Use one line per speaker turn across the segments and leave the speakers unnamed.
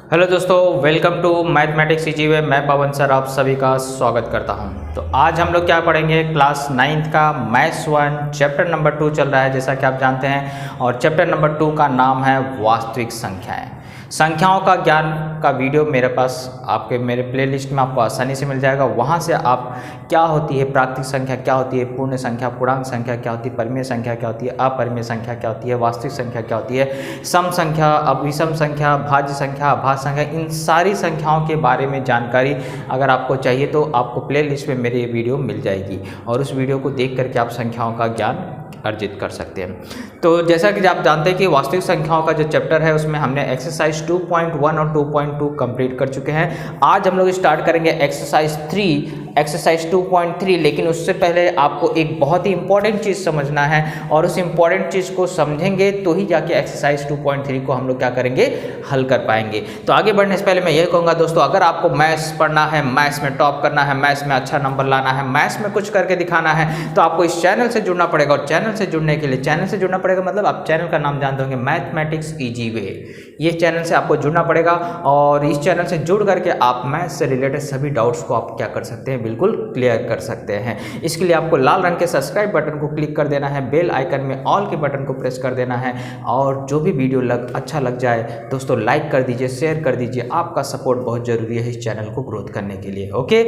Hello दोस्तों, welcome to mathematics CG में मैं पवन सर आप सभी का स्वागत करता हूं। तो आज हम लोग क्या पढ़ेंगे, क्लास 9th का मैथ्स 1 चैप्टर नंबर 2 चल रहा है जैसा कि आप जानते हैं। और चैप्टर नंबर 2 का नाम है वास्तविक संख्याएं। संख्याओं का ज्ञान का वीडियो मेरे पास मेरे प्लेलिस्ट में आपको आसानी से मिल जाएगा। वहाँ से आप क्या होती है प्राकृतिक संख्या, क्या होती है पूर्ण संख्या, पूर्णांक संख्या क्या होती है, परिमेय संख्या क्या होती है, अपरिमेय संख्या क्या होती है, वास्तविक संख्या क्या होती है, सम संख्या, अभिसम संख्या, भाज्य संख्या, अभाज्य संख्या, इन सारी संख्याओं के बारे में जानकारी अगर आपको चाहिए तो आपको प्लेलिस्ट में मेरी ये वीडियो मिल जाएगी और उस वीडियो को देख करके आप संख्याओं का ज्ञान अर्जित कर सकते हैं। तो जैसा कि आप जानते हैं कि वास्तविक संख्याओं का जो चैप्टर है उसमें हमने एक्सरसाइज 2.1 और 2.2 कंप्लीट कर चुके हैं। आज हम लोग स्टार्ट करेंगे एक्सरसाइज 2.3। लेकिन उससे पहले आपको एक बहुत ही इंपॉर्टेंट चीज़ समझना है और उस इंपॉर्टेंट चीज़ को समझेंगे तो ही जाके एक्सरसाइज 2.3 को हम लोग क्या करेंगे, हल कर पाएंगे। तो आगे बढ़ने से पहले मैं यही कहूँगा दोस्तों, अगर आपको मैथ्स पढ़ना है, मैथ्स में टॉप करना है, मैथ्स में अच्छा नंबर लाना है, मैथ्स में कुछ करके दिखाना है तो आपको इस चैनल से जुड़ना पड़ेगा। और चैनल से जुड़ने के लिए चैनल से जुड़ना पड़ेगा मतलब आप चैनल का नाम जानते होंगे, मैथमेटिक्स इजी वे। ये चैनल से आपको जुड़ना पड़ेगा और इस चैनल से जुड़ करके आप मैथ्स से रिलेटेड सभी डाउट्स को आप क्या कर सकते हैं, बिल्कुल क्लियर कर सकते हैं। इसके लिए आपको लाल रंग के सब्सक्राइब बटन को क्लिक कर देना है, बेल आइकन में ऑल के बटन को प्रेस कर देना है और जो भी वीडियो अच्छा लग जाए दोस्तों लाइक कर दीजिए, शेयर कर दीजिए। आपका सपोर्ट बहुत ज़रूरी है इस चैनल को ग्रोथ करने के लिए। ओके,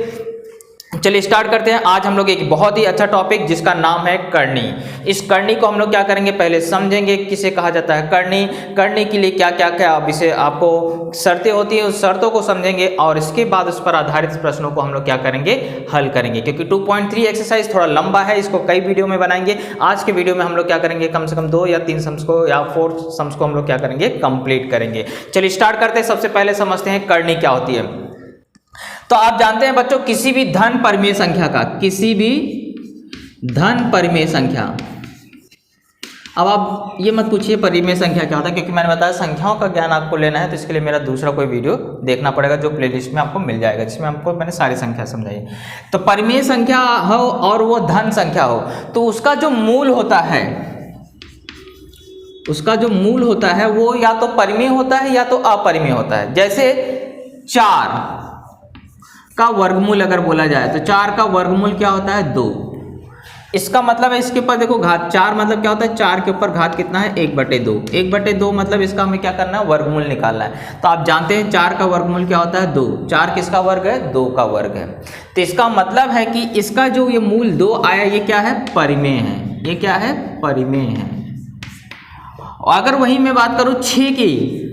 चलिए स्टार्ट करते हैं। आज हम लोग एक बहुत ही अच्छा टॉपिक जिसका नाम है करनी। इस करनी को हम लोग क्या करेंगे, पहले समझेंगे किसे कहा जाता है करनी, करनी के लिए क्या क्या क्या विषय आपको शर्तें होती है उस शर्तों को समझेंगे और इसके बाद उस पर आधारित प्रश्नों को हम लोग क्या करेंगे, हल करेंगे। क्योंकि 2.3 एक्सरसाइज थोड़ा लंबा है, इसको कई वीडियो में बनाएंगे। आज के वीडियो में हम लोग क्या करेंगे, कम से कम 2 या 3 सम्स को या 4 सम्स को हम लोग क्या करेंगे, कंप्लीट करेंगे। चलिए स्टार्ट करते हैं। सबसे पहले समझते हैं करनी क्या होती है। तो आप जानते हैं बच्चों, किसी भी धन परिमेय संख्या का, किसी भी धन परिमेय संख्या, अब आप ये मत पूछिए परिमेय संख्या क्या होता है क्योंकि मैंने बताया संख्याओं का ज्ञान आपको लेना है तो इसके लिए मेरा दूसरा कोई वीडियो देखना पड़ेगा जो प्लेलिस्ट में आपको मिल जाएगा, जिसमें आपको मैंने सारी संख्या समझाई। तो परिमेय संख्या हो और वो धन संख्या हो तो उसका जो मूल होता है, उसका जो मूल होता है वो या तो परिमेय होता है या तो अपरिमेय होता है। जैसे 4 का वर्गमूल अगर बोला जाए तो 4 का वर्गमूल क्या होता है, 2। इसका मतलब है इसके ऊपर देखो घात 4 मतलब क्या होता है, 4 के ऊपर घात कितना है, 1/2। 1/2 मतलब इसका हमें क्या करना है, वर्गमूल निकालना है। तो आप जानते हैं 4 का वर्गमूल क्या होता है, 2। 4 किसका वर्ग है, 2 का वर्ग है। तो इसका मतलब है कि इसका जो ये मूल 2 आया ये क्या है, परिमेय है। ये क्या है, परिमेय है। और अगर वही मैं बात करूं 6 की,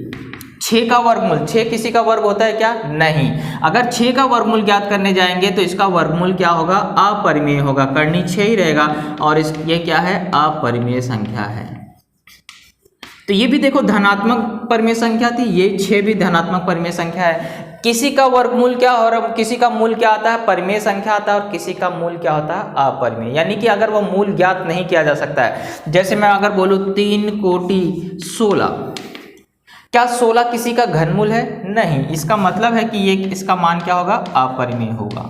6 का वर्गमूल, 6 किसी का वर्ग होता है क्या, नहीं। अगर 6 का वर्गमूल ज्ञात करने जाएंगे तो इसका वर्गमूल क्या होगा, अपरिमेय होगा। करनी 6 ही रहेगा और ये क्या है, अपरिमेय संख्या है। तो ये भी देखो धनात्मक परिमेय संख्या थी, ये 6 भी धनात्मक परिमेय संख्या है। किसी का वर्गमूल क्या और किसी का मूल क्या आता है, परिमेय संख्या आता है और किसी का मूल क्या होता है, अपरिमेय। यानी कि अगर वो मूल ज्ञात नहीं किया जा सकता है। जैसे मैं अगर बोलूं 3 कोटि 16, क्या 16 किसी का घनमूल है, नहीं। इसका मतलब है कि ये इसका मान क्या होगा, अपरिमेय होगा।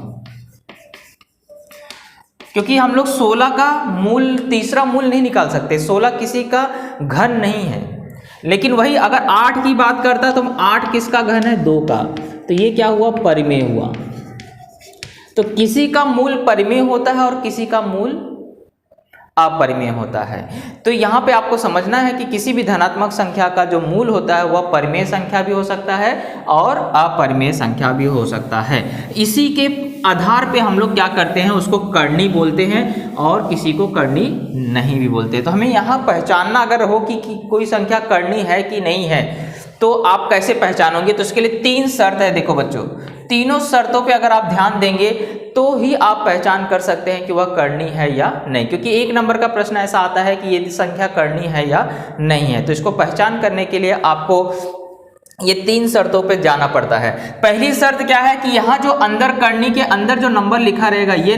क्योंकि हम लोग 16 का मूल, तीसरा मूल नहीं निकाल सकते। 16 किसी का घन नहीं है। लेकिन वही अगर 8 की बात करता तो 8 किसका घन है, 2 का। तो ये क्या हुआ, परिमेय हुआ। तो किसी का मूल परिमेय होता है और किसी का मूल अपरिमेय होता है। तो यहाँ पे आपको समझना है कि किसी भी धनात्मक संख्या का जो मूल होता है वह परिमेय संख्या भी हो सकता है और अपरिमेय संख्या भी हो सकता है। इसी के आधार पे हम लोग क्या करते हैं, उसको करनी बोलते हैं और किसी को करनी नहीं भी बोलते हैं। तो हमें यहाँ पहचानना अगर हो कि कोई संख्या करनी है कि नहीं है तो आप कैसे पहचानोगे, तो इसके लिए 3 शर्त है। देखो बच्चों, तीनों शर्तों पे अगर आप ध्यान देंगे तो ही आप पहचान कर सकते हैं कि वह करनी है या नहीं। क्योंकि 1 नंबर का प्रश्न ऐसा आता है कि यदि संख्या करनी है या नहीं है। तो इसको पहचान करने के लिए आपको ये 3 शर्तों पे जाना पड़ता है। पहली शर्त क्या है कि यहाँ जो अंदर करनी के अंदर जो नंबर लिखा रहेगा, ये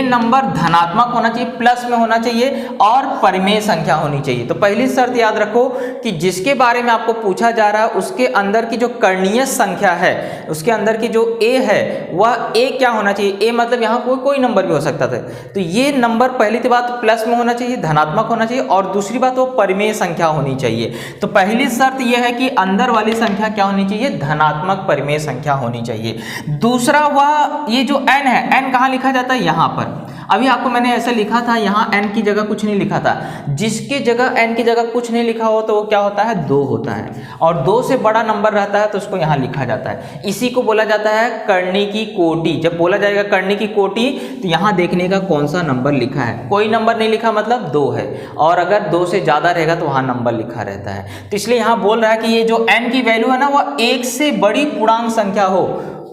नंबर धनात्मक होना चाहिए, प्लस में होना चाहिए और परिमेय संख्या होनी चाहिए। तो पहली शर्त याद रखो कि जिसके बारे में आपको पूछा जा रहा है उसके अंदर की जो करणीय संख्या है, उसके अंदर की जो ए है वह ए क्या होना चाहिए, ए मतलब यहाँ कोई नंबर भी हो सकता था। तो ये नंबर पहली तो बात प्लस में होना चाहिए, धनात्मक होना चाहिए और दूसरी बात वो परिमेय संख्या होनी चाहिए। तो पहली शर्त यह है कि अंदर वाली संख्या क्या होनी चाहिए, धनात्मक परिमेय संख्या होनी चाहिए। दूसरा वह ये जो n है, n कहाँ लिखा जाता है, यहाँ पर। अभी आपको मैंने ऐसे लिखा था, यहाँ n की जगह कुछ नहीं लिखा था। जिसकी जगह n की जगह कुछ नहीं लिखा हो तो वो क्या होता है, 2 होता है, और 2 से बड़ा नंबर रहता है तो उसको यहाँ लिखा जाता है। इसी को बोला जाता है करनी की कोटि। जब बोला जाएगा करनी की कोटि तो यहाँ देखने का कौन सा नंबर लिखा है, कोई नंबर नहीं लिखा मतलब 2 है, और अगर 2 से ज्यादा रहेगा तो वहाँ नंबर लिखा रहता है। तो इसलिए यहाँ बोल रहा है कि ये जो n की वैल्यू है ना, वह 1 से बड़ी पूर्णांक संख्या हो।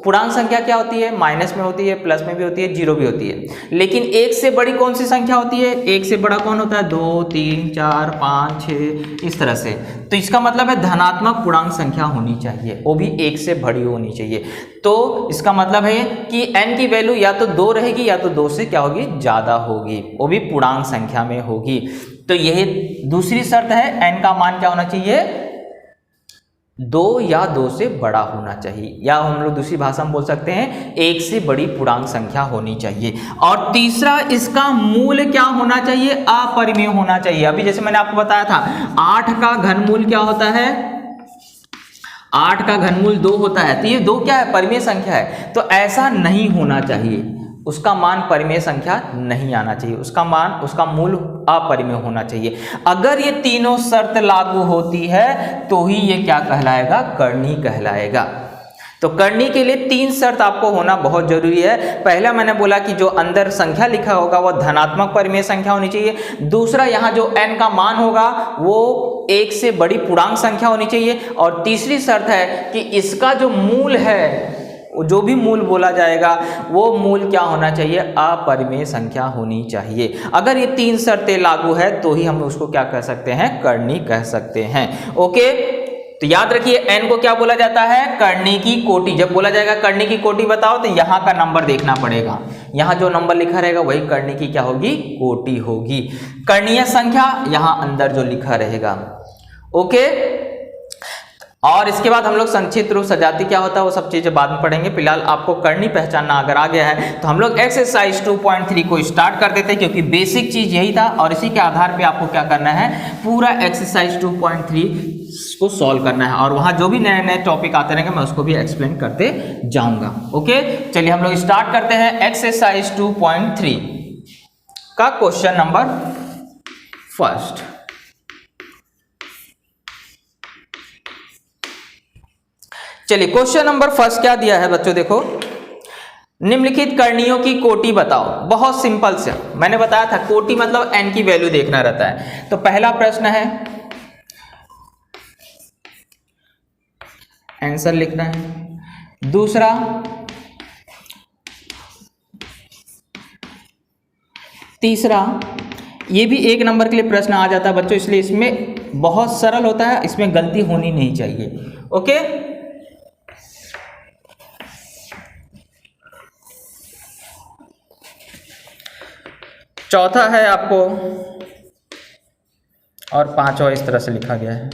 पूर्णांक संख्या क्या होती है, माइनस में होती है, प्लस में भी होती है, जीरो भी होती है, लेकिन 1 से बड़ी कौन सी संख्या होती है, 1 से बड़ा कौन होता है, 2, 3, 4, 5, 6, इस तरह से। तो इसका मतलब है धनात्मक पूर्णांक संख्या होनी चाहिए, वो भी 1 से बड़ी होनी चाहिए। तो इसका मतलब है कि n की वैल्यू या तो 2 रहेगी या तो 2 से क्या होगी, ज्यादा होगी, वो भी पूर्णांक संख्या में होगी। तो यही दूसरी शर्त है, n का मान क्या होना चाहिए, 2 या 2 से बड़ा होना चाहिए, या हम लोग दूसरी भाषा में बोल सकते हैं 1 से बड़ी पूर्णांक संख्या होनी चाहिए। और तीसरा, इसका मूल क्या होना चाहिए, अपरिमेय होना चाहिए। अभी जैसे मैंने आपको बताया था 8 का घनमूल क्या होता है, 8 का घनमूल 2 होता है, तो ये 2 क्या है, परिमेय संख्या है। तो ऐसा नहीं होना चाहिए, उसका मान परिमेय संख्या नहीं आना चाहिए, उसका मूल अपरिमेय होना चाहिए। अगर ये तीनों शर्त लागू होती है तो ही ये क्या कहलाएगा, करनी कहलाएगा। तो करनी के लिए 3 शर्त आपको होना बहुत जरूरी है। पहला मैंने बोला कि जो अंदर संख्या लिखा होगा वह धनात्मक परिमेय संख्या होनी चाहिए। दूसरा, यहाँ जो n का मान होगा वो 1 से बड़ी पूर्णांक संख्या होनी चाहिए। और तीसरी शर्त है कि इसका जो मूल है, जो भी मूल बोला जाएगा वो मूल क्या होना चाहिए, अपरिमेय संख्या होनी चाहिए। अगर ये 3 शर्तें लागू है तो ही हम उसको क्या कह सकते हैं, करनी कह सकते हैं। ओके, तो याद रखिए n को क्या बोला जाता है, करनी की कोटि। जब बोला जाएगा करनी की कोटि बताओ तो यहाँ का नंबर देखना पड़ेगा, यहाँ जो नंबर लिखा रहेगा वही करनी की क्या होगी, कोटि होगी। करणीय संख्या यहाँ अंदर जो लिखा रहेगा। ओके, और इसके बाद हम लोग संक्षिप्त रूप सजाती क्या होता है वो सब चीजें बाद में पढ़ेंगे। फिलहाल आपको करनी पहचानना अगर आ गया है तो हम लोग एक्सरसाइज 2.3 को स्टार्ट कर देते हैं, क्योंकि बेसिक चीज यही था और इसी के आधार पे आपको क्या करना है, पूरा एक्सरसाइज 2.3 को सॉल्व करना है। और वहां जो भी नए नए टॉपिक आते रहेंगे मैं उसको भी एक्सप्लेन करते जाऊंगा। ओके, चलिए हम लोग स्टार्ट करते हैं एक्सरसाइज 2.3 का क्वेश्चन नंबर फर्स्ट। चलिए क्वेश्चन नंबर फर्स्ट क्या दिया है बच्चों, देखो, निम्नलिखित करणियों की कोटि बताओ। बहुत सिंपल से मैंने बताया था, कोटि मतलब n की वैल्यू देखना रहता है। तो पहला प्रश्न है, आंसर लिखना है। दूसरा, तीसरा, ये भी 1 नंबर के लिए प्रश्न आ जाता है बच्चों, इसलिए इसमें बहुत सरल होता है, इसमें गलती होनी नहीं चाहिए। ओके, चौथा है आपको, और 5वां इस तरह से लिखा गया है।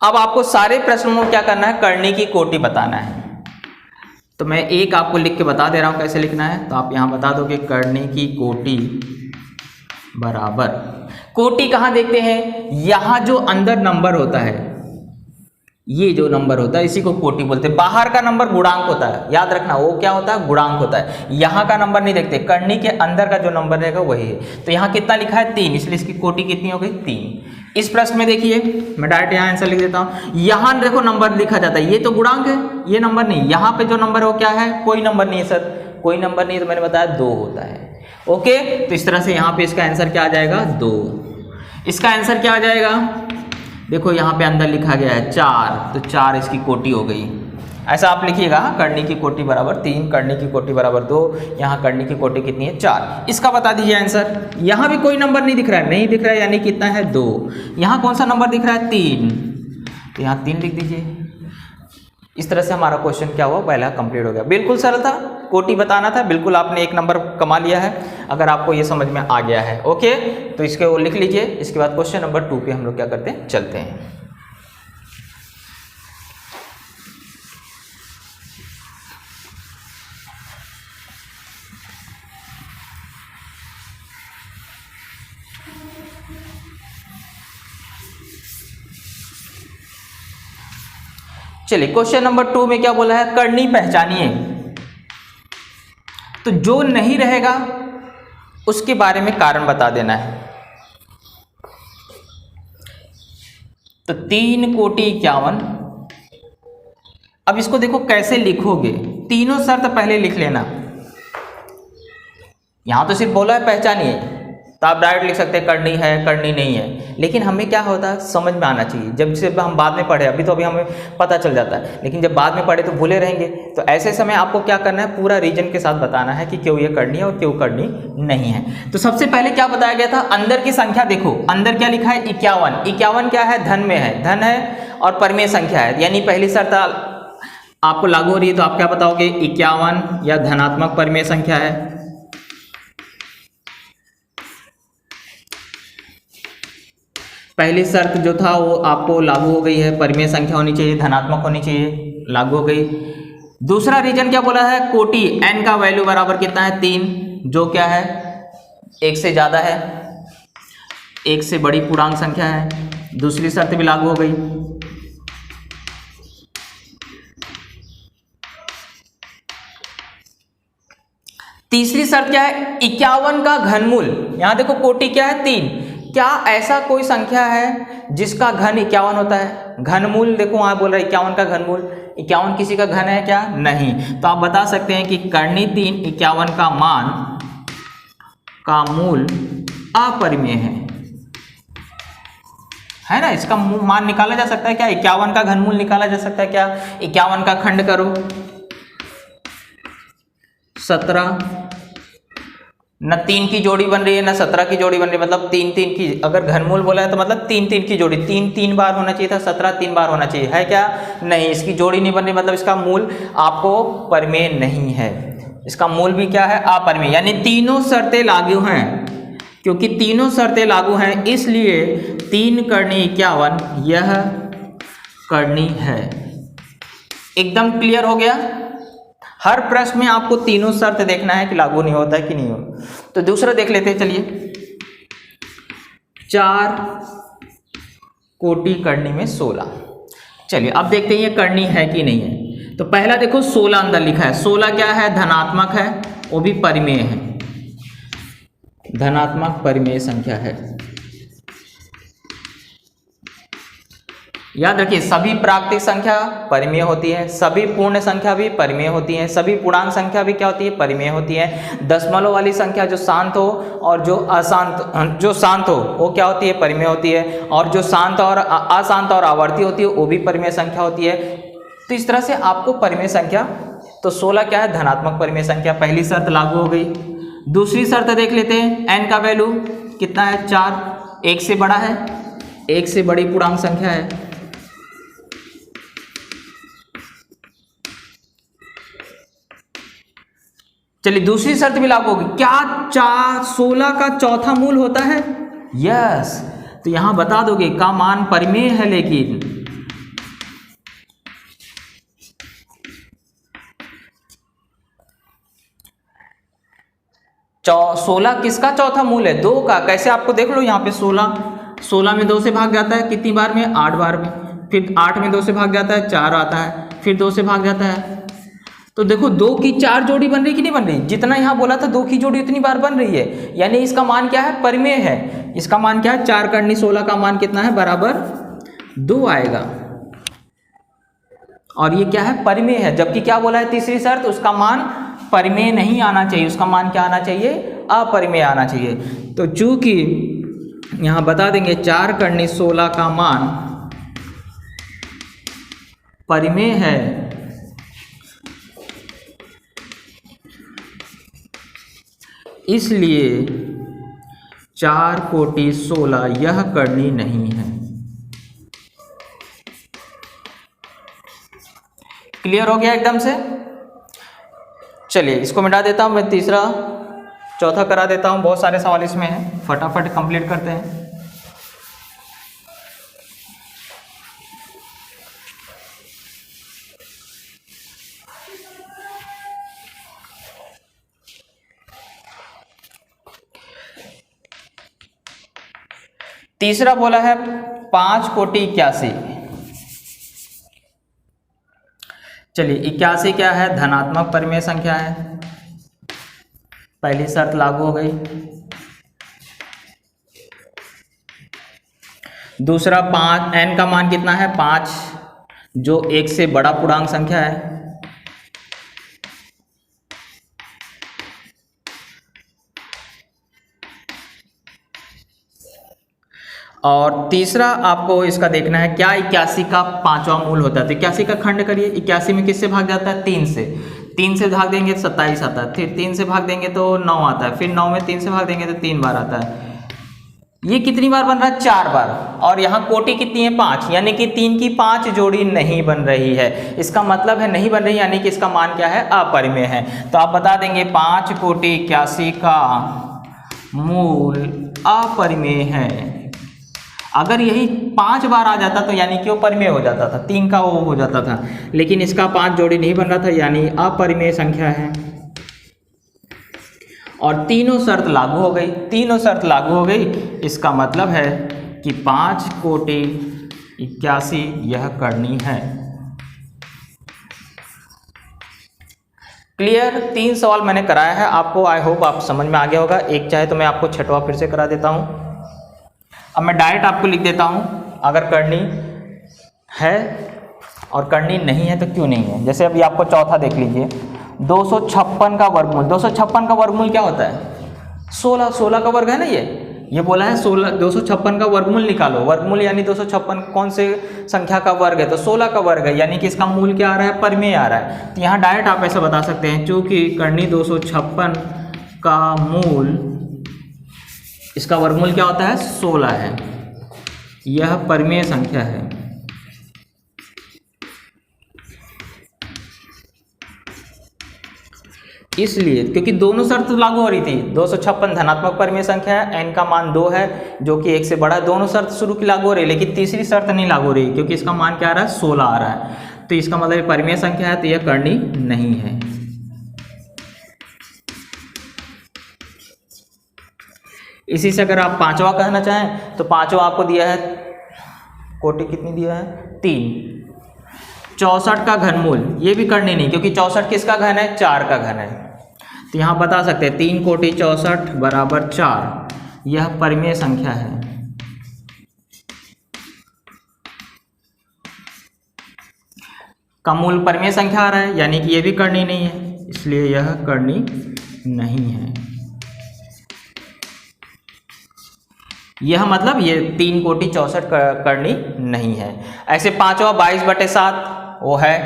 अब आपको सारे प्रश्नों में क्या करना है, करनी की कोटि बताना है। तो मैं एक आपको लिख के बता दे रहा हूं कैसे लिखना है। तो आप यहां बता दो कि करनी की कोटि बराबर, कोटि कहां देखते हैं, यहां जो अंदर नंबर होता है, ये जो नंबर होता है इसी को कोटि बोलते हैं। बाहर का नंबर गुणांक होता है, याद रखना, वो क्या होता है, गुणांक होता है। यहाँ का नंबर नहीं देखते, करनी के अंदर का जो नंबर रहेगा वही है। तो यहाँ कितना लिखा है, 3, इसलिए इसकी कोटि कितनी हो गई, 3। इस प्रश्न में देखिए, मैं डायरेक्ट यहाँ आंसर लिख देता हूँ। यहाँ देखो नंबर लिखा जाता है, ये तो गुणांक है, ये नंबर नहीं। यहाँ पे जो नंबर है वो क्या है, कोई नंबर नहीं है सर, कोई नंबर नहीं है, तो मैंने बताया 2 होता है। ओके, तो इस तरह से यहाँ पे इसका आंसर क्या आ जाएगा, 2। इसका आंसर क्या आ जाएगा, देखो यहाँ पे अंदर लिखा गया है 4, तो 4 इसकी कोटि हो गई। ऐसा आप लिखिएगा, करनी की कोटि बराबर 3, करनी की कोटि बराबर 2, यहाँ करनी की कोटि कितनी है, 4। इसका बता दीजिए आंसर। यहाँ भी कोई नंबर नहीं दिख रहा है, नहीं दिख रहा है, यानी कितना है, 2। यहाँ कौन सा नंबर दिख रहा है, 3, तो यहाँ 3 लिख दीजिए। इस तरह से हमारा क्वेश्चन क्या हुआ, पहला कंप्लीट हो गया। बिल्कुल सरल था, कोटि बताना था, बिल्कुल आपने 1 नंबर कमा लिया है अगर आपको ये समझ में आ गया है। ओके, तो इसके वो लिख लीजिए। इसके बाद क्वेश्चन नंबर 2 पे हम लोग क्या करते हैं, चलते हैं। चलिए क्वेश्चन नंबर 2 में क्या बोला है, करनी पहचानिए। तो जो नहीं रहेगा उसके बारे में कारण बता देना है। तो 3 कोटि 51, अब इसको देखो कैसे लिखोगे, तीनों शर्त पहले लिख लेना। यहां तो सिर्फ बोला है पहचानिए, तो आप डायरेक्ट लिख सकते हैं करनी है, करनी नहीं है, लेकिन हमें क्या होता है समझ में आना चाहिए। जब सिर्फ हम बाद में पढ़े, अभी तो अभी हमें पता चल जाता है, लेकिन जब बाद में पढ़े तो भूले रहेंगे। तो ऐसे समय आपको क्या करना है, पूरा रीजन के साथ बताना है कि क्यों ये करनी है और क्यों करनी नहीं है। तो सबसे पहले क्या बताया गया था, अंदर की संख्या देखो, अंदर क्या लिखा है 51। 51 क्या है, धन में है, धन है और परमेय संख्या है, यानी पहली शर्त आपको लागू हो रही है। तो आप क्या बताओगे, 51 या धनात्मक परमेय संख्या है। पहली शर्त जो था वो आपको लागू हो गई है, परमेय संख्या होनी चाहिए, धनात्मक होनी चाहिए, लागू हो गई। दूसरा रीजन क्या बोला है, कोटि n का वैल्यू बराबर कितना है 3, जो क्या है 1 से ज़्यादा है, 1 से बड़ी पूर्णांक संख्या है। दूसरी शर्त भी लागू हो गई। तीसरी शर्त क्या है, 51 का घनमूल, यहां देखो कोटि क्या है 3, क्या ऐसा कोई संख्या है जिसका घन 51 होता है। घनमूल देखो वहां बोल रहा है 51 का घनमूल, 51 किसी का घन है क्या, नहीं। तो आप बता सकते हैं कि करनी 3 51 का मान का मूल अपरिमेय है ना। इसका मान निकाला जा सकता है क्या, 51 का घनमूल निकाला जा सकता है क्या। 51 का खंड करो 17, न 3 की जोड़ी बन रही है ना 17 की जोड़ी बन रही है, मतलब 3 3 की, अगर घनमूल बोला है तो मतलब 3 3 की जोड़ी, 3 3 बार होना चाहिए था, 17 3 बार होना चाहिए, है क्या, नहीं। इसकी जोड़ी नहीं बन रही, मतलब इसका मूल आपको परमेय नहीं है, इसका मूल भी क्या है अपरिमेय, यानी तीनों शर्तें लागू हैं। क्योंकि तीनों शर्तें लागू हैं इसलिए 3 करनी 51 यह करनी है। एकदम क्लियर हो गया। हर प्रश्न में आपको तीनों शर्त देखना है कि लागू नहीं होता है कि नहीं हो। तो दूसरा देख लेते हैं, चलिए 4 कोटि करनी में 16। चलिए अब देखते हैं ये करनी है कि नहीं है। तो पहला देखो 16 अंदर लिखा है, 16 क्या है, धनात्मक है, वो भी परिमेय है, धनात्मक परिमेय संख्या है। याद रखिए सभी प्राकृतिक संख्या परिमेय होती है, सभी पूर्ण संख्या भी परिमेय होती है, सभी पूर्णांक संख्या भी क्या होती है, परिमेय होती है। दशमलव वाली संख्या जो शांत हो और जो शांत हो वो क्या होती है, परिमेय होती है, और जो शांत और अशांत और आवर्ती होती है वो भी परिमेय संख्या होती है। तो इस तरह से आपको परिमेय संख्या, तो 16 क्या है, धनात्मक परिमेय संख्या, पहली शर्त लागू हो गई। दूसरी शर्त देख लेते हैं, n का वैल्यू कितना है 4, 1 से बड़ा है, 1 से बड़ी पूर्णांक संख्या है। चलिए दूसरी शर्त भी लागू होगी, क्या 16 का चौथा मूल होता है, यस। तो यहां बता दोगे का मान परिमेय है, लेकिन 16 किसका चौथा मूल है, 2 का। कैसे, आपको देख लो यहाँ पे 16 में 2 से भाग जाता है कितनी बार में, 8 बार में, फिर 8 में 2 से भाग जाता है 4 आता है, फिर 2 से भाग जाता है। तो देखो 2 की 4 जोड़ी बन रही कि नहीं बन रही, जितना यहाँ बोला था 2 की जोड़ी उतनी बार बन रही है, यानी इसका मान क्या है, परिमेय है। इसका मान क्या है, 4 करनी 16 का मान कितना है, बराबर 2 आएगा, और ये क्या है, परिमेय है। जबकि क्या बोला है तीसरी शर्त, उसका मान परिमेय नहीं आना चाहिए, उसका मान क्या आना चाहिए, अपरिमेय आना चाहिए। तो चूंकि यहां बता देंगे 4 करनी 16 का मान परिमेय है, इसलिए 4 कोटि 16 यह करनी नहीं है। क्लियर हो गया एकदम से। चलिए इसको मिटा देता हूं मैं, तीसरा चौथा करा देता हूं, बहुत सारे सवाल इसमें हैं, फटाफट कंप्लीट करते हैं। तीसरा बोला है 5 कोटि 81। चलिए 81 क्या है, धनात्मक परिमेय संख्या है, पहली शर्त लागू हो गई। दूसरा 5, n का मान कितना है 5, जो 1 से बड़ा पूर्णांक संख्या है। और तीसरा आपको इसका देखना है क्या 81 का 5वां मूल होता है। तो 81 का खंड करिए, 81 में किससे भाग जाता है 3 से, 3 से भाग देंगे तो 27 आता है, फिर 3 से भाग देंगे तो 9 आता है, फिर 9 में 3 से भाग देंगे तो 3 बार आता है। ये कितनी बार बन रहा है 4 बार, और यहाँ कोटि कितनी है 5, यानी कि 3 की 5 जोड़ी नहीं बन रही है। इसका मतलब है नहीं बन रही, यानी कि इसका मान क्या है अपरिमेय है। तो आप बता देंगे 5 कोटि 81 का मूल अपरिमेय है। अगर यही 5 बार आ जाता तो यानी कि वो परिमेय हो जाता था, 3 का वो हो जाता था, लेकिन इसका 5 जोड़ी नहीं बन रहा था, यानी अपरिमेय संख्या है। और तीनों शर्त लागू हो गई, तीनों शर्त लागू हो गई। इसका मतलब है कि 5 कोटि 81 यह करनी है। क्लियर? 3 सवाल मैंने कराया है आपको, आई होप आप समझ में आ गया होगा। एक चाहे तो मैं आपको छठवां फिर से करा देता हूँ। अब मैं डायरेक्ट आपको लिख देता हूँ, अगर करनी है और करनी नहीं है तो क्यों नहीं है। जैसे अभी आपको चौथा देख लीजिए, 256 का वर्गमूल। 256 का वर्गमूल क्या होता है 16, 16 का वर्ग है ना। ये बोला है 16, 256 का वर्गमूल निकालो। वर्गमूल यानी 256 कौन से संख्या का वर्ग है, तो 16 का वर्ग है, यानी कि इसका मूल क्या आ रहा है परिमेय आ रहा है। तो यहाँ डायरेक्ट आप ऐसा बता सकते हैं, चूँकि करनी 256 का मूल, इसका वर्गमूल क्या होता है 16 है, यह परिमेय संख्या है। इसलिए क्योंकि दोनों शर्त लागू हो रही थी, 256 धनात्मक परिमेय संख्या है, n का मान 2 है जो कि 1 से बड़ा है। दोनों शर्त शुरू की लागू हो रही है, लेकिन तीसरी शर्त नहीं लागू हो रही क्योंकि इसका मान क्या आ रहा है 16 आ रहा है। तो इसका मतलब परिमेय संख्या है, तो यह करनी नहीं है। इसी से अगर आप 5वां कहना चाहें तो 5वां आपको दिया है, कोटि कितनी दिया है 3, 64 का घनमूल। ये भी करनी नहीं क्योंकि 64 किसका घन है 4 का घन है। तो यहाँ बता सकते हैं 3 कोटि 64 बराबर 4, यह परिमेय संख्या है। का मूल परिमेय संख्या आ रहा है, यानी कि ये भी करनी नहीं है, इसलिए यह करनी नहीं है। यह मतलब ये 3 कोटि 64 करनी नहीं है। ऐसे 5वां 22/7 वो है,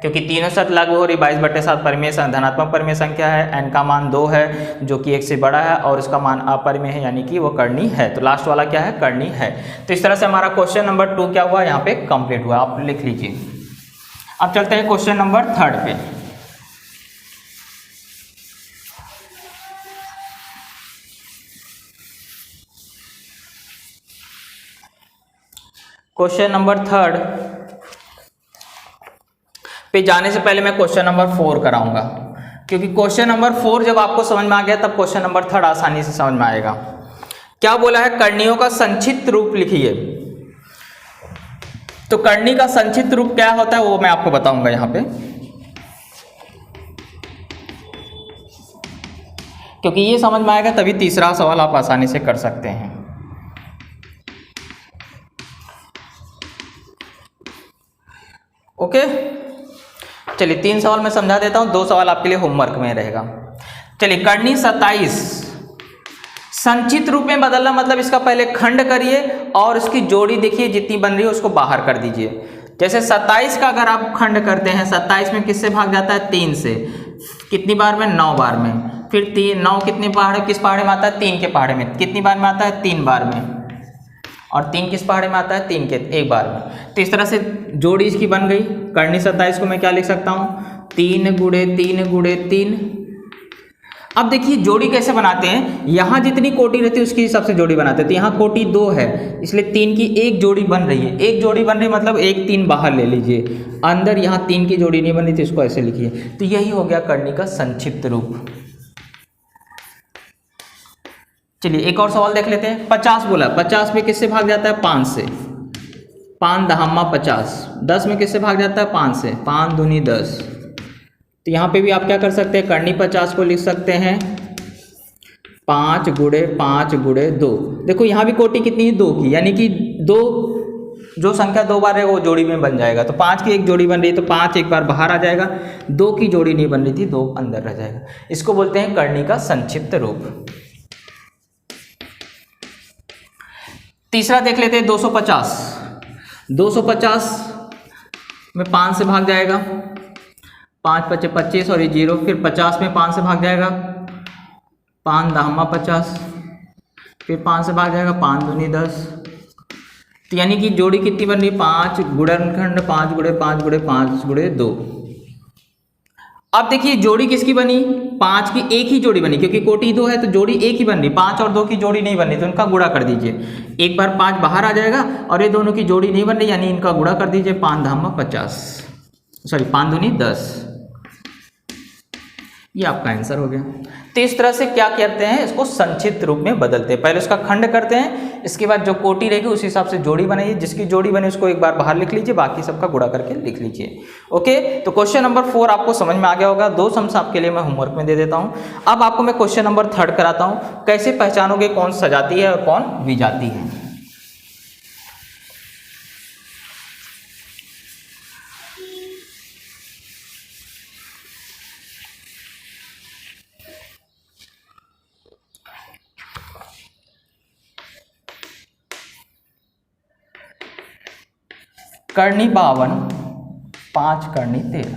क्योंकि तीनों शर्त लागू हो रही। 22/7 परिमेय धनात्मक परिमेय संख्या है, n का मान 2 है जो कि 1 से बड़ा है, और उसका मान अपरिमेय है, यानी कि वो करनी है। तो लास्ट वाला क्या है करनी है। तो इस तरह से हमारा क्वेश्चन नंबर 2 क्या हुआ यहाँ पे कंप्लीट हुआ, आप लिख लीजिए। अब चलते हैं क्वेश्चन नंबर 3 पे। क्वेश्चन नंबर 3 पे जाने से पहले मैं क्वेश्चन नंबर 4 कराऊंगा, क्योंकि क्वेश्चन नंबर 4 जब आपको समझ में आ गया तब क्वेश्चन नंबर 3 आसानी से समझ में आएगा। क्या बोला है, करणियों का संक्षिप्त रूप लिखिए। तो करनी का संक्षिप्त रूप क्या होता है वो मैं आपको बताऊंगा यहाँ पे, क्योंकि ये समझ में आएगा तभी तीसरा सवाल आप आसानी से कर सकते हैं। ओके, चलिए 3 सवाल मैं समझा देता हूँ, 2 सवाल आपके लिए होमवर्क में रहेगा। चलिए करनी 27 संचित रूप में बदलना मतलब इसका पहले खंड करिए और इसकी जोड़ी देखिए जितनी बन रही है उसको बाहर कर दीजिए। जैसे 27 का अगर आप खंड करते हैं, 27 में किससे भाग जाता है 3 से, कितनी बार में 9 बार में। फिर 9 कितने पहाड़े किस पहाड़े में आता है 3 के पहाड़े में, कितनी बार में आता है 3 बार में। और 3 किस पहाड़े में आता है 3 के 1 बार में। तो इस तरह से जोड़ी इसकी बन गई। करनी 27 को मैं क्या लिख सकता हूँ 3 गुणे 3 गुणे 3। अब देखिए जोड़ी कैसे बनाते हैं, यहाँ जितनी कोटि रहती है उसकी हिसाब से जोड़ी बनाते हैं। तो यहाँ कोटि 2 है इसलिए 3 की एक जोड़ी बन रही है। एक जोड़ी बन रही है मतलब 1 3 बाहर ले लीजिए, अंदर यहाँ 3 की जोड़ी नहीं बन रही थी, इसको ऐसे लिखिए। तो यही हो गया करनी का संक्षिप्त रूप। चलिए एक और सवाल देख लेते हैं। 50 बोला, 50 में किससे भाग जाता है 5 से। 5 दहम्मा 50, 10 में किससे भाग जाता है 5 से, 5 दूनी 10। तो यहाँ पे भी आप क्या कर सकते हैं, करनी 50 को लिख सकते हैं 5 गुणे 5 गुणे 2। देखो यहाँ भी कोटि कितनी है 2 की, यानी कि 2 जो संख्या 2 बार है वो जोड़ी में बन जाएगा। तो 5 की एक जोड़ी बन रही है तो 5 एक बार बाहर आ जाएगा, 2 की जोड़ी नहीं बन रही थी 2 अंदर रह जाएगा। इसको बोलते हैं करनी का संक्षिप्त रूप। तीसरा देख लेते हैं 250। 250 में 5 से भाग जाएगा, 5 पचे 25 और ये 0, फिर 50 में 5 से भाग जाएगा, 5 दहम्मा 50, फिर 5 से भाग जाएगा, 5 दूनी 10। तो यानी कि जोड़ी कितनी बन रही है 5 गुणनखंड 5 गुणे 5 गुणे 5 गुणे 2। अब देखिए जोड़ी किसकी बनी, 5 की एक ही जोड़ी बनी, क्योंकि कोटि 2 है तो जोड़ी एक ही बन रही, 5 और 2 की जोड़ी नहीं बन रही तो इनका गुणा कर दीजिए। एक बार 5 बाहर आ जाएगा और ये दोनों की जोड़ी नहीं बन रही, यानी इनका गुणा कर दीजिए, 5 दहम्मा 50, सॉरी 5 दूनी 10। ये आपका आंसर हो गया। तो इस तरह से क्या करते हैं, इसको संक्षिप्त रूप में बदलते हैं। पहले उसका खंड करते हैं, इसके बाद जो कोटि रहेगी उस हिसाब से जोड़ी बनाइए, जिसकी जोड़ी बने उसको एक बार बाहर लिख लीजिए, बाकी सबका गुणा करके लिख लीजिए। ओके, तो क्वेश्चन नंबर 4 आपको समझ में आ गया होगा। 2 सम्स आपके लिए मैं होमवर्क में दे देता हूं। अब आपको मैं क्वेश्चन नंबर 3 कराता हूं, कैसे पहचानोगे कौन सजाती है और कौन विजाती है। करनी 52, 5 करनी 13।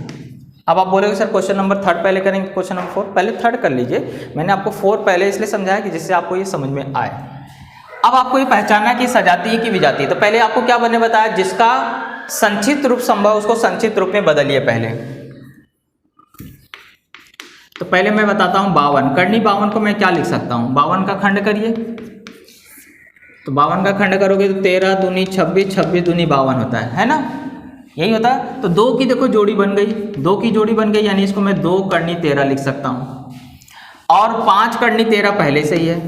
अब आप बोलोगे सर क्वेश्चन नंबर 3 पहले करेंगे, क्वेश्चन नंबर 4 पहले 3 कर लीजिए। मैंने आपको 4 पहले इसलिए समझाया कि जिससे आपको ये समझ में आए। अब आपको ये पहचानना है कि सजाती है कि विजाती है। तो पहले आपको क्या बनने बताया, जिसका संक्षिप्त रूप संभव उसको संक्षिप्त रूप में बदलिए पहले। तो पहले मैं बताता हूँ 52, करनी 52 को मैं क्या लिख सकता हूँ, 52 का खंड करिए। तो 52 का खंड करोगे तो 13 दूनी 26, 26 दूनी 52 होता है ना, यही होता है। तो 2 की देखो जोड़ी बन गई, 2 की जोड़ी बन गई, यानी इसको मैं 2 करनी 13 लिख सकता हूँ, और 5 करनी 13 पहले से ही है।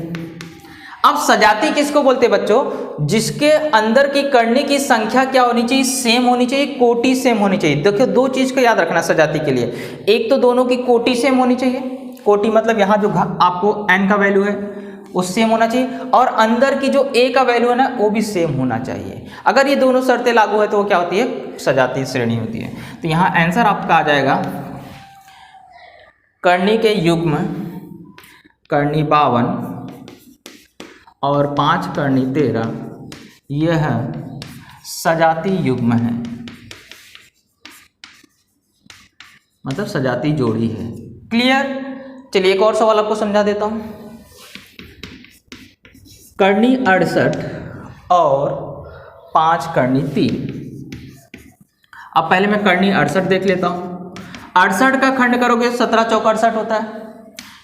अब सजाती किसको बोलते हैं बच्चों, जिसके अंदर की करनी की संख्या क्या होनी चाहिए, सेम होनी चाहिए, कोटि सेम होनी चाहिए। देखो 2 चीज को याद रखना सजाती के लिए, एक तो दोनों की कोटि सेम होनी चाहिए, कोटि मतलब यहाँ जो आपको n का वैल्यू है वो सेम होना चाहिए, और अंदर की जो a का वैल्यू है ना वो भी सेम होना चाहिए। अगर ये दोनों शर्तें लागू है तो वो क्या होती है, सजाती श्रेणी होती है। तो यहाँ आंसर आपका आ जाएगा करनी के युग्म करनी 52 और 5 करनी 13 यह सजाती युग्म है, मतलब सजाती जोड़ी है। क्लियर। चलिए एक और सवाल आपको समझा देता हूं। करनी 68 और 5 करनी 3। अब पहले मैं करनी 68 देख लेता हूँ। 68 का खंड करोगे 17 चौका 68 होता है,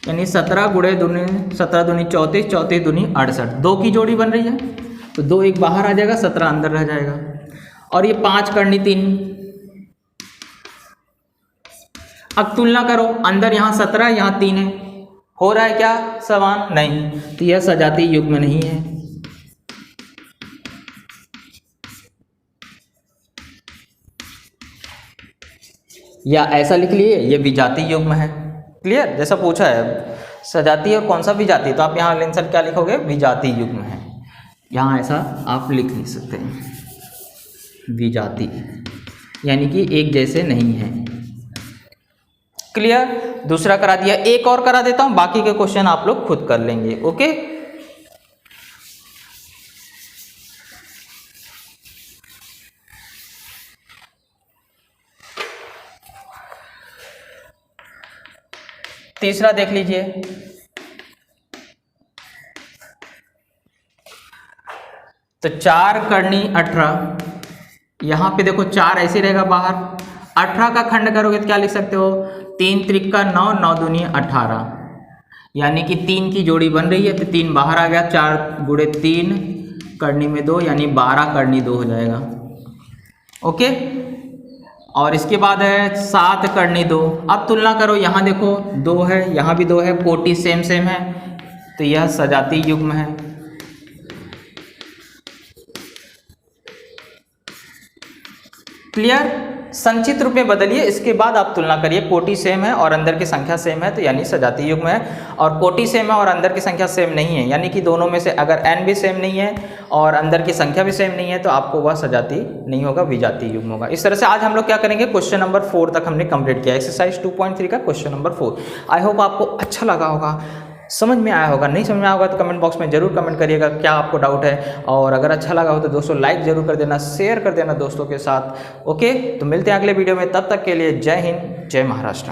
यानी 17 गुणे दूनी 17 दूनी 34, 34 दूनी 68, 2 की जोड़ी बन रही है तो 2 एक बाहर आ जाएगा, 17 अंदर रह जाएगा। और ये 5 करनी 3। अब तुलना करो, अंदर यहाँ 17 यहाँ 3 है, हो रहा है क्या समान, नहीं, तो यह सजाती युग्म नहीं है। या ऐसा लिख लिए ये विजाती युग्म है। क्लियर, जैसा पूछा है सजाती और कौन सा विजाती, तो आप यहाँ आंसर क्या लिखोगे, विजाती युग्म है। यहाँ ऐसा आप लिख नहीं सकते, विजाती यानी कि एक जैसे नहीं है। क्लियर, दूसरा करा दिया। एक और करा देता हूं, बाकी के क्वेश्चन आप लोग खुद कर लेंगे। ओके, तीसरा देख लीजिए। तो 4 करनी 18, यहां पे देखो 4 ऐसे रहेगा बाहर, 18 का खंड करोगे तो क्या लिख सकते हो, 3 त्रिका 9, 9 दूनी 18, यानी कि 3 की जोड़ी बन रही है तो 3 बाहर आ गया, 4 गुणे 3 करनी में 2, यानी 12 करनी 2 हो जाएगा। ओके, और इसके बाद है 7 करनी 2। अब तुलना करो, यहाँ देखो 2 है, यहाँ भी 2 है, कोटि सेम सेम है, तो यह सजाती युग्म है। क्लियर। संचित रूप में बदलिए, इसके बाद आप तुलना करिए। कोटि सेम है और अंदर की संख्या सेम है तो यानी सजातीय युग्म है, और कोटि सेम है और अंदर की संख्या सेम नहीं है यानी कि दोनों में से अगर n भी सेम नहीं है और अंदर की संख्या भी सेम नहीं है तो आपको वह सजातीय नहीं होगा, विजातीय युग्म होगा। इस तरह से आज हम लोग क्या करेंगे, क्वेश्चन नंबर 4 तक हमने कंप्लीट किया, एक्सरसाइज 2.3 का क्वेश्चन नंबर 4। आई होप आपको अच्छा लगा होगा, समझ में आया होगा। नहीं समझ में आया होगा तो कमेंट बॉक्स में जरूर कमेंट करिएगा क्या आपको डाउट है, और अगर अच्छा लगा हो तो दोस्तों लाइक जरूर कर देना, शेयर कर देना दोस्तों के साथ। ओके, तो मिलते हैं अगले वीडियो में, तब तक के लिए जय हिंद, जय महाराष्ट्र।